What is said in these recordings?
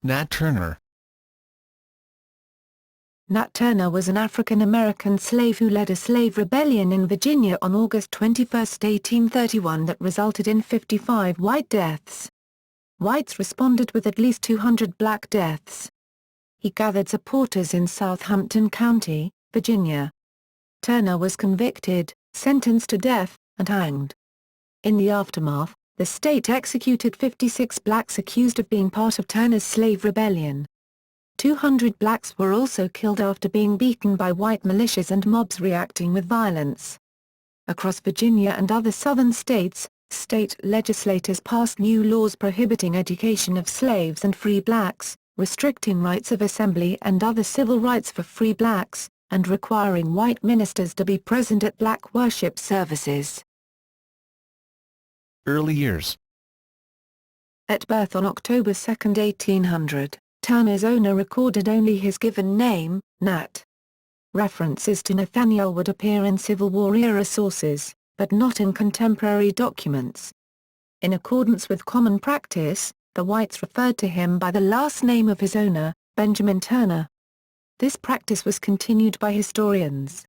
Nat Turner. Nat Turner was an African-American slave who led a slave rebellion in Virginia on August 21, 1831 that resulted in 55 white deaths. Whites responded with at least 200 black deaths. He gathered supporters in Southampton County, Virginia. Turner was convicted, sentenced to death, and hanged. In the aftermath, the state executed 56 blacks accused of being part of Turner's slave rebellion. 200 blacks were also killed after being beaten by white militias and mobs reacting with violence. Across Virginia and other southern states, state legislators passed new laws prohibiting education of slaves and free blacks, restricting rights of assembly and other civil rights for free blacks, and requiring white ministers to be present at black worship services. Early years. At birth on October 2, 1800, Turner's owner recorded only his given name, Nat. References to Nathaniel would appear in Civil War-era sources, but not in contemporary documents. In accordance with common practice, the whites referred to him by the last name of his owner, Benjamin Turner. This practice was continued by historians.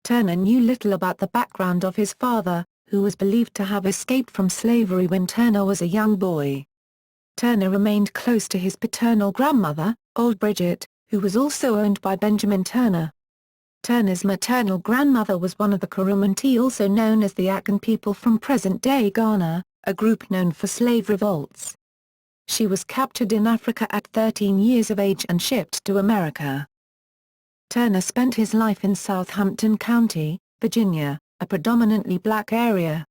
Turner knew little about the background of his father, who was believed to have escaped from slavery when Turner was a young boy. Turner remained close to his paternal grandmother, Old Bridget, who was also owned by Benjamin Turner. Turner's maternal grandmother was one of the Coromantee, also known as the Akan people from present-day Ghana, a group known for slave revolts. She was captured in Africa at 13 years of age and shipped to America. Turner spent his life in Southampton County, Virginia, a predominantly black area.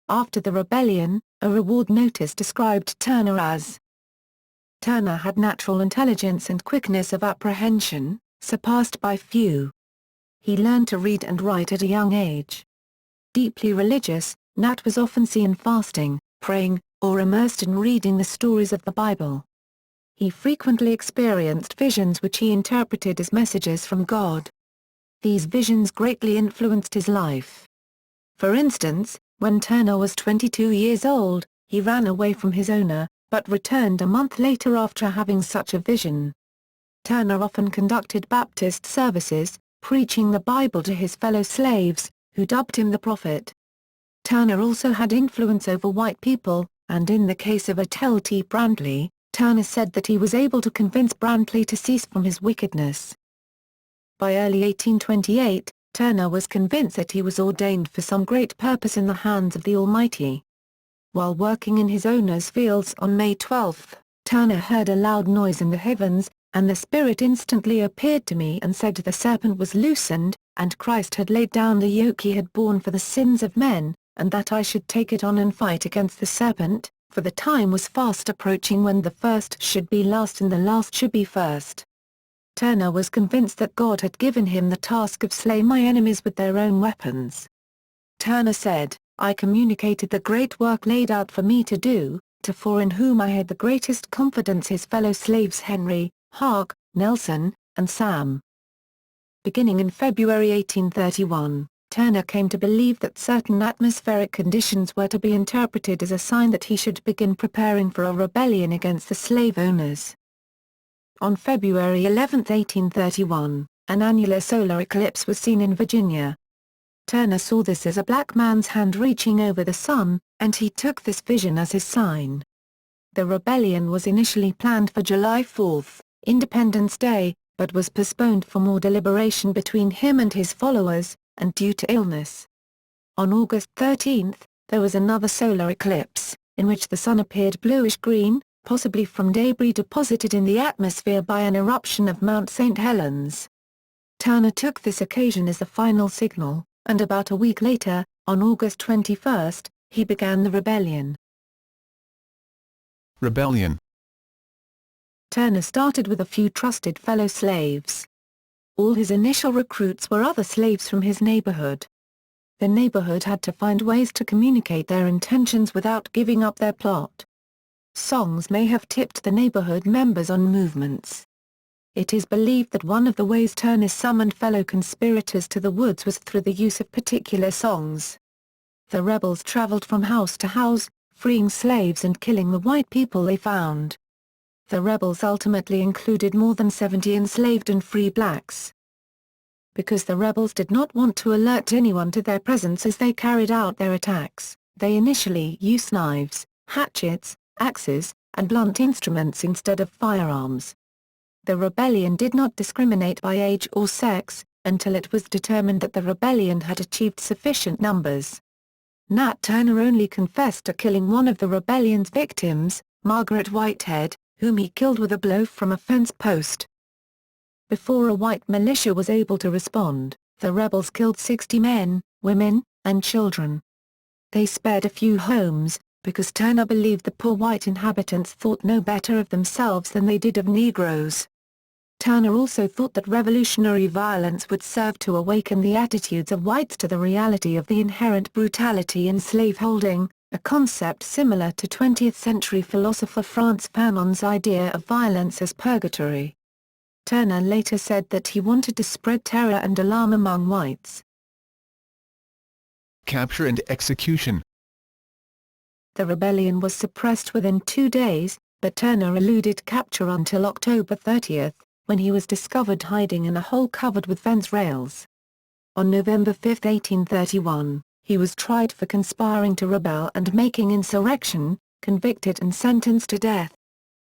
After the rebellion, a reward notice described Turner as Turner had natural intelligence and quickness of apprehension, surpassed by few. He learned to read and write at a young age. Deeply religious, Nat was often seen fasting, praying, or immersed in reading the stories of the Bible. He frequently experienced visions which he interpreted as messages from God. These visions greatly influenced his life. For instance, when Turner was 22 years old, he ran away from his owner, but returned a month later after having such a vision. Turner often conducted Baptist services, preaching the Bible to his fellow slaves, who dubbed him the prophet. Turner also had influence over white people, and in the case of Attell T. Brantley, Turner said that he was able to convince Brantley to cease from his wickedness. By early 1828, Turner was convinced that he was ordained for some great purpose in the hands of the Almighty. While working in his owner's fields on May 12, Turner heard a loud noise in the heavens, and the Spirit instantly appeared to me and said the serpent was loosened, and Christ had laid down the yoke he had borne for the sins of men, and that I should take it on and fight against the serpent, for the time was fast approaching when the first should be last and the last should be first. Turner was convinced that God had given him the task of slaying my enemies with their own weapons. Turner said, I communicated the great work laid out for me to do, to four in whom I had the greatest confidence, his fellow slaves Henry, Hark, Nelson, and Sam. Beginning in February 1831, Turner came to believe that certain atmospheric conditions were to be interpreted as a sign that he should begin preparing for a rebellion against the slave owners. On February 11, 1831, an annular solar eclipse was seen in Virginia. Turner saw this as a black man's hand reaching over the sun, and he took this vision as his sign. The rebellion was initially planned for July 4, Independence Day, but was postponed for more deliberation between him and his followers, and due to illness. On August 13, there was another solar eclipse, in which the sun appeared bluish-green, possibly from debris deposited in the atmosphere by an eruption of Mount St. Helens. Turner took this occasion as the final signal, and about a week later, on August 21, he began the rebellion. Rebellion. Turner started with a few trusted fellow slaves. All his initial recruits were other slaves from his neighborhood. The neighborhood had to find ways to communicate their intentions without giving up their plot. Songs may have tipped the neighborhood members on movements. It is believed that one of the ways Turner summoned fellow conspirators to the woods was through the use of particular songs. The rebels traveled from house to house, freeing slaves and killing the white people they found. the rebels ultimately included more than 70 enslaved and free blacks. Because the rebels did not want to alert anyone to their presence as they carried out their attacks, they initially used knives, hatchets, axes, and blunt instruments instead of firearms. The rebellion did not discriminate by age or sex, until it was determined that the rebellion had achieved sufficient numbers. Nat Turner only confessed to killing one of the rebellion's victims, Margaret Whitehead, whom he killed with a blow from a fence post. Before a white militia was able to respond, the rebels killed 60 men, women, and children. They spared a few homes, because Turner believed the poor white inhabitants thought no better of themselves than they did of Negroes. Turner also thought that revolutionary violence would serve to awaken the attitudes of whites to the reality of the inherent brutality in slaveholding, a concept similar to 20th-century philosopher Frantz Fanon's idea of violence as purgatory. Turner later said that he wanted to spread terror and alarm among whites. Capture and execution. The rebellion was suppressed within 2 days, but Turner eluded capture until October 30, when he was discovered hiding in a hole covered with fence rails. On November 5, 1831, he was tried for conspiring to rebel and making insurrection, convicted and sentenced to death.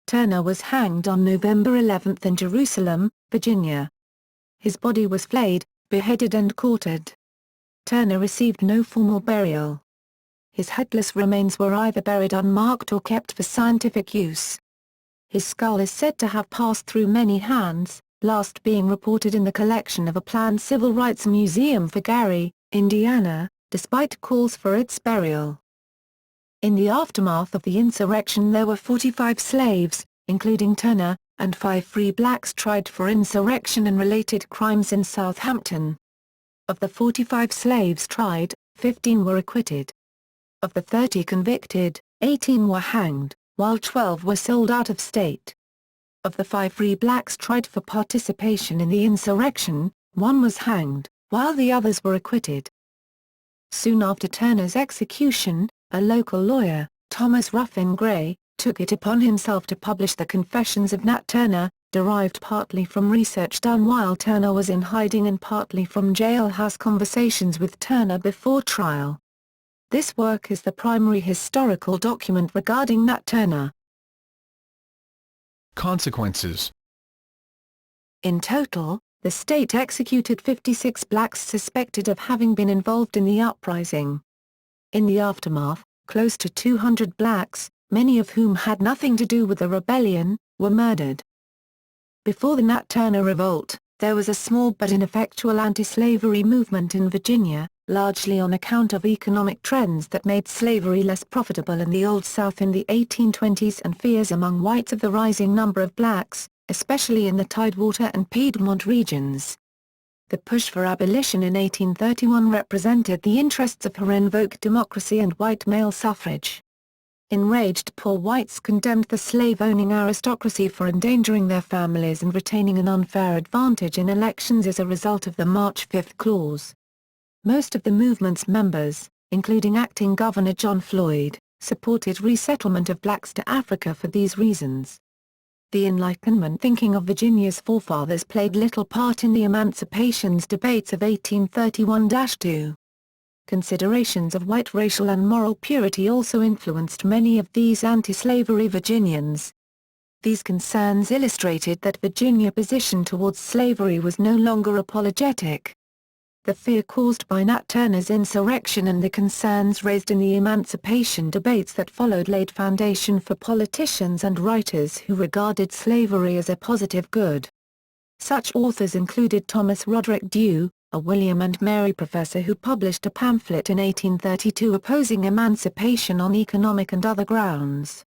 Turner was hanged on November 11 in Jerusalem, Virginia. His body was flayed, beheaded and quartered. Turner received no formal burial. His headless remains were either buried unmarked or kept for scientific use. His skull is said to have passed through many hands, last being reported in the collection of a planned civil rights museum for Gary, Indiana, despite calls for its burial. In the aftermath of the insurrection there were 45 slaves, including Turner, and 5 free blacks tried for insurrection and related crimes in Southampton. Of the 45 slaves tried, 15 were acquitted. Of the 30 convicted, 18 were hanged, while 12 were sold out of state. Of the 5 free blacks tried for participation in the insurrection, 1 was hanged, while the others were acquitted. Soon after Turner's execution, a local lawyer, Thomas Ruffin Gray, took it upon himself to publish the Confessions of Nat Turner, derived partly from research done while Turner was in hiding and partly from jailhouse conversations with Turner before trial. This work is the primary historical document regarding Nat Turner. Consequences. In total, the state executed 56 blacks suspected of having been involved in the uprising. In the aftermath, close to 200 blacks, many of whom had nothing to do with the rebellion, were murdered. Before the Nat Turner Revolt, there was a small but ineffectual anti-slavery movement in Virginia, largely on account of economic trends that made slavery less profitable in the Old South in the 1820s and fears among whites of the rising number of blacks, especially in the Tidewater and Piedmont regions. The push for abolition in 1831 represented the interests of her-invoked democracy and white male suffrage. Enraged poor whites condemned the slave-owning aristocracy for endangering their families and retaining an unfair advantage in elections as a result of the March 5 clause. Most of the movement's members, including acting Governor John Floyd, supported resettlement of blacks to Africa for these reasons. The Enlightenment thinking of Virginia's forefathers played little part in the emancipations debates of 1831-2. Considerations of white racial and moral purity also influenced many of these anti-slavery Virginians. These concerns illustrated that Virginia's position towards slavery was no longer apologetic. The fear caused by Nat Turner's insurrection and the concerns raised in the emancipation debates that followed laid foundation for politicians and writers who regarded slavery as a positive good. Such authors included Thomas Roderick Dhu, a William and Mary professor who published a pamphlet in 1832 opposing emancipation on economic and other grounds.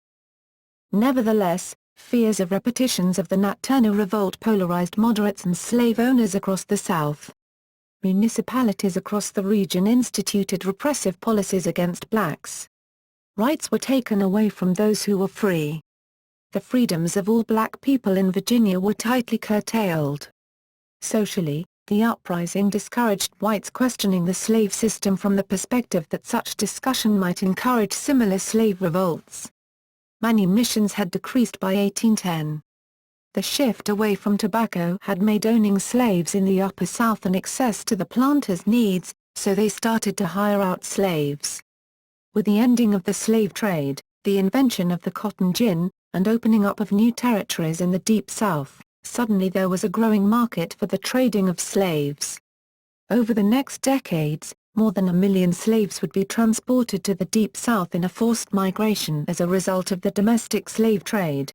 Nevertheless, fears of repetitions of the Nat Turner Revolt polarized moderates and slave owners across the South. Municipalities across the region instituted repressive policies against blacks. Rights were taken away from those who were free. The freedoms of all black people in Virginia were tightly curtailed. Socially, the uprising discouraged whites questioning the slave system from the perspective that such discussion might encourage similar slave revolts. manumissions had decreased by 1810. The shift away from tobacco had made owning slaves in the Upper South an excess to the planters' needs, so they started to hire out slaves. With the ending of the slave trade, the invention of the cotton gin, and opening up of new territories in the Deep South, suddenly there was a growing market for the trading of slaves. Over the next decades, more than 1 million slaves would be transported to the Deep South in a forced migration as a result of the domestic slave trade.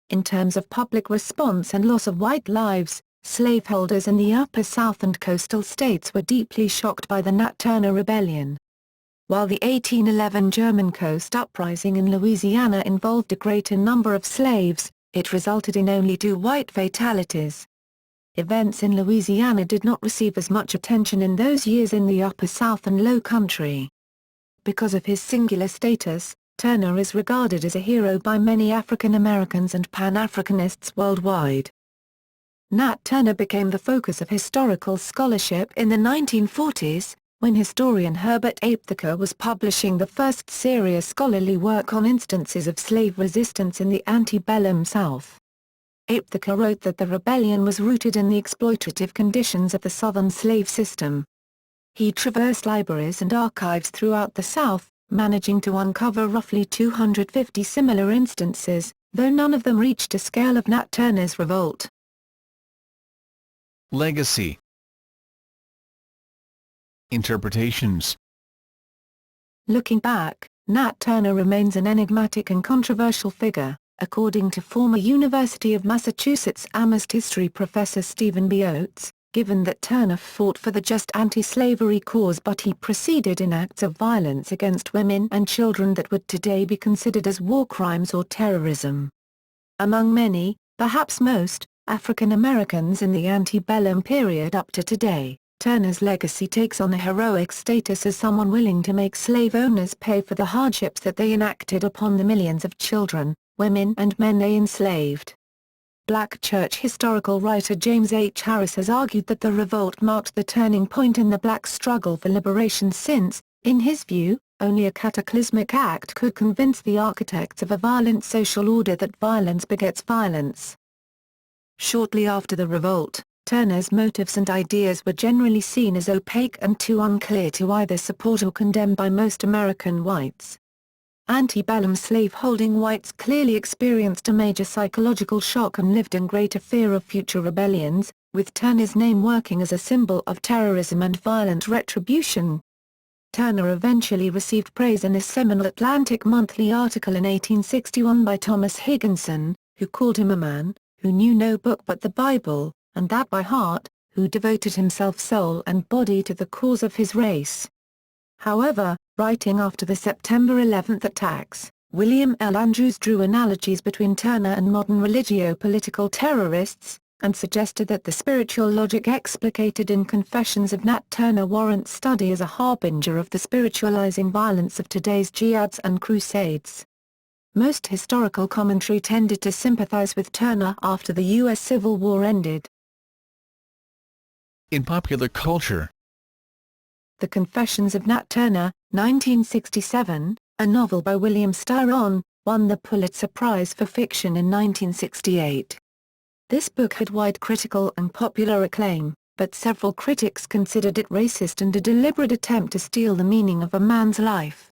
In terms of public response and loss of white lives, slaveholders in the Upper South and coastal states were deeply shocked by the Nat Turner Rebellion. While the 1811 German Coast Uprising in Louisiana involved a greater number of slaves, it resulted in only 2 white fatalities. Events in Louisiana did not receive as much attention in those years in the Upper South and Low Country. Because of his singular status, Turner is regarded as a hero by many African Americans and Pan-Africanists worldwide. Nat Turner became the focus of historical scholarship in the 1940s, when historian Herbert Aptheker was publishing the first serious scholarly work on instances of slave resistance in the antebellum South. Aptheker wrote that the rebellion was rooted in the exploitative conditions of the Southern slave system. He traversed libraries and archives throughout the South, managing to uncover roughly 250 similar instances, though none of them reached a scale of Nat Turner's revolt. Legacy. Interpretations. Looking back, Nat Turner remains an enigmatic and controversial figure, according to former University of Massachusetts Amherst history professor Stephen B. Oates, given that Turner fought for the just anti-slavery cause but he proceeded in acts of violence against women and children that would today be considered as war crimes or terrorism. Among many, perhaps most, African Americans in the antebellum period up to today, Turner's legacy takes on a heroic status as someone willing to make slave owners pay for the hardships that they enacted upon the millions of children, women and men they enslaved. Black church historical writer James H. Harris has argued that the revolt marked the turning point in the black struggle for liberation since, in his view, only a cataclysmic act could convince the architects of a violent social order that violence begets violence. Shortly after the revolt, Turner's motives and ideas were generally seen as opaque and too unclear to either support or condemn by most American whites. Antebellum slave-holding whites clearly experienced a major psychological shock and lived in greater fear of future rebellions, with Turner's name working as a symbol of terrorism and violent retribution. Turner eventually received praise in a seminal Atlantic Monthly article in 1861 by Thomas Higginson, who called him a man who knew no book but the Bible, and that by heart, who devoted himself soul and body to the cause of his race. However, writing after the September 11 attacks, William L. Andrews drew analogies between Turner and modern religio-political terrorists, and suggested that the spiritual logic explicated in Confessions of Nat Turner warrants study as a harbinger of the spiritualizing violence of today's jihads and crusades. Most historical commentary tended to sympathize with Turner after the U.S. Civil War ended. In popular culture. The Confessions of Nat Turner, 1967, a novel by William Styron, won the Pulitzer Prize for Fiction in 1968. This book had wide critical and popular acclaim, but several critics considered it racist and a deliberate attempt to steal the meaning of a man's life.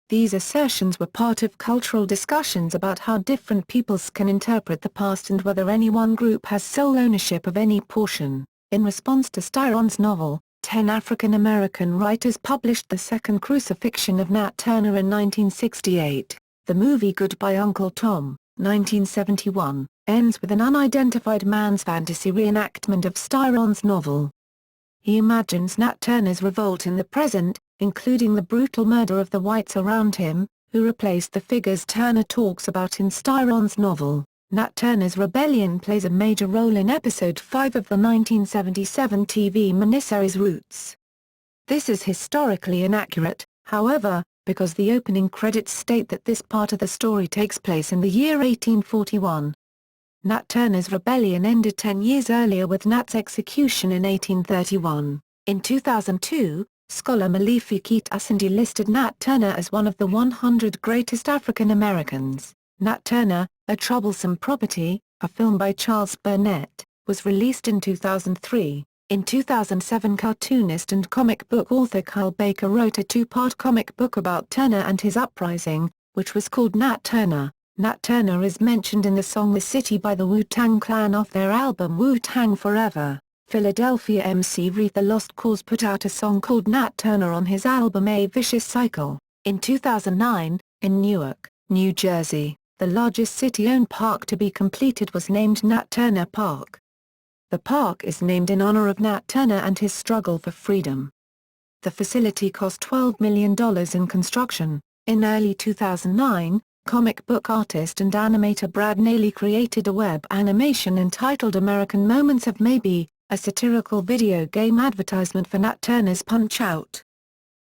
These assertions were part of cultural discussions about how different peoples can interpret the past and whether any one group has sole ownership of any portion. In response to Styron's novel, 10 African American writers published the second crucifixion of Nat Turner in 1968. The movie Goodbye Uncle Tom, 1971, ends with an unidentified man's fantasy reenactment of Styron's novel. He imagines Nat Turner's revolt in the present, including the brutal murder of the whites around him, who replaced the figures Turner talks about in Styron's novel. Nat Turner's rebellion plays a major role in Episode 5 of the 1977 TV miniseries Roots. This is historically inaccurate, however, because the opening credits state that this part of the story takes place in the year 1841. Nat Turner's rebellion ended 10 years earlier with Nat's execution in 1831. In 2002, Scholar Malifi Asandi listed Nat Turner as one of the 100 greatest African Americans. Nat Turner, A Troublesome Property, a film by Charles Burnett, was released in 2003. In 2007, cartoonist and comic book author Kyle Baker wrote a two-part comic book about Turner and his uprising, which was called Nat Turner. Nat Turner is mentioned in the song The City by the Wu-Tang Clan off their album Wu-Tang Forever. Philadelphia MC Reith The Lost Cause put out a song called Nat Turner on his album A Vicious Cycle. In 2009, in Newark, New Jersey, the largest city-owned park to be completed was named Nat Turner Park. The park is named in honor of Nat Turner and his struggle for freedom. The facility cost $12 million in construction. In early 2009, comic book artist and animator Brad Neely created a web animation entitled American Moments of Maybe, a satirical video game advertisement for Nat Turner's Punch-Out!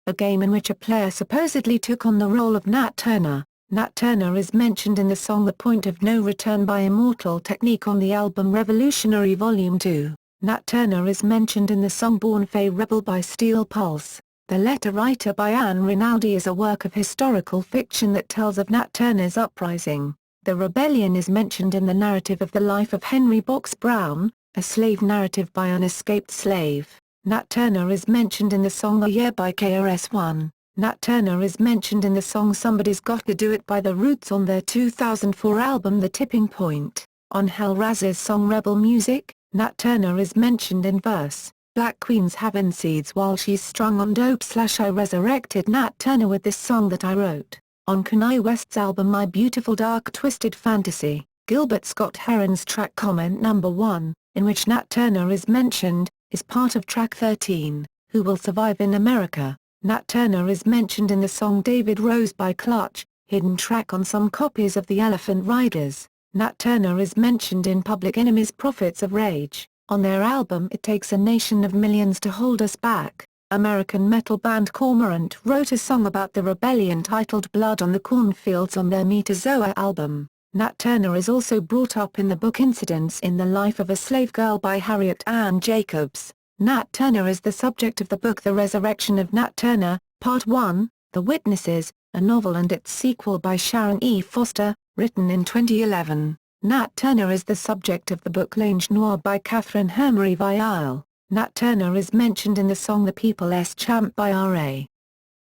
A game in which a player supposedly took on the role of Nat Turner. Nat Turner is mentioned in the song The Point of No Return by Immortal Technique on the album Revolutionary Volume 2. Nat Turner is mentioned in the song Born Free Rebel by Steel Pulse. The Letter Writer by Anne Rinaldi is a work of historical fiction that tells of Nat Turner's uprising. The rebellion is mentioned in the narrative of the life of Henry Box Brown, a slave narrative by an escaped slave. Nat Turner is mentioned in the song The Year by KRS-One. Nat Turner is mentioned in the song Somebody's Got to Do It by The Roots on their 2004 album The Tipping Point. On Hell Raz's song Rebel Music, Nat Turner is mentioned in verse. Black Queen's having seeds while she's strung on dope / I resurrected Nat Turner with this song that I wrote. On Kanye West's album My Beautiful Dark Twisted Fantasy, Gilbert Scott Heron's track Comment No. 1, in which Nat Turner is mentioned, is part of track 13, Who Will Survive in America. Nat Turner is mentioned in the song David Rose by Clutch, hidden track on some copies of The Elephant Riders. Nat Turner is mentioned in Public Enemy's Prophets of Rage, on their album It Takes a Nation of Millions to Hold Us Back. American metal band Cormorant wrote a song about the rebellion titled Blood on the Cornfields on their Metazoa album. Nat Turner is also brought up in the book Incidents in the Life of a Slave Girl by Harriet Ann Jacobs. Nat Turner is the subject of the book The Resurrection of Nat Turner, Part 1, The Witnesses, a novel and its sequel by Sharon E. Foster, written in 2011. Nat Turner is the subject of the book L'Ange Noir by Catherine Hermery Vial. Nat Turner is mentioned in the song The People's Champ by R.A.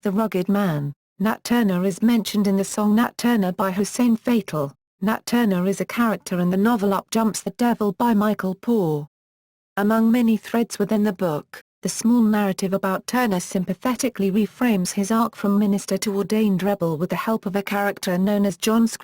The Rugged Man. Nat Turner is mentioned in the song Nat Turner by Hussein Fatal. Nat Turner is a character in the novel Up Jumps the Devil by Michael Poore. Among many threads within the book, the small narrative about Turner sympathetically reframes his arc from minister to ordained rebel with the help of a character known as John Scrap.